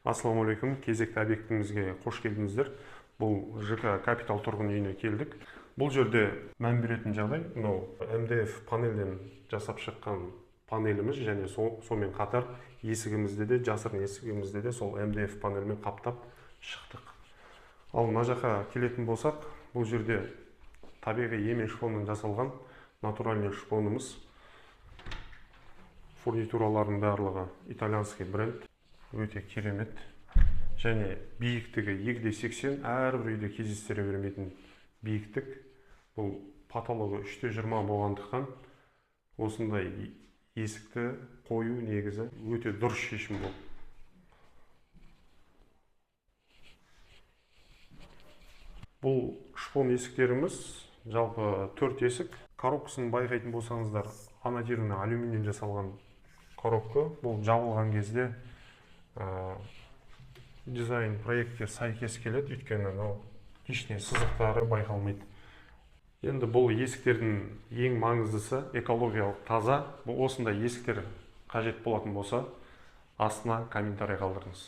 Ассалаумағалейкум, кезекті объектімізге қош келдіңіздер. Бұл ЖК Капитал тұрғын үйіне келдік. Бұл жерде мән беретін жағдай, мынау МДФ панельден жасап шыққан панеліміз, және сонымен қатар есігімізде де, жасырын есігімізде де сол МДФ панельмен қаптап шықтық. Ал мына жаққа келетін болсақ, бұл жерде табиғи емен шпоннан жасалған натуральный шпонымыз. Фурнитуралардың барлығы итальянский бренд, өте керемет. Және биіктігі 2,80, әрбір үйде кездестіре бермейтін биіктік. Бұл потологы 3,20 болғандықтан осындай есікті қою негізі өте дұрыс шешім болды. Бұл шпон есіктеріміз жалпы 4 есік. Коробкасын байқайтын болсаңыздар, анодированный алюминийден жасалған коробка. Бұл жабылған кезде дизайн проектке сәйкес келеді, өйткені лишний сызықтары байқалмайды. Енді бұл есіктердің ең маңыздысы экологиялық таза. Бұл осындай есіктер қажет болатын болса, астына комментарий қалдырыңыз.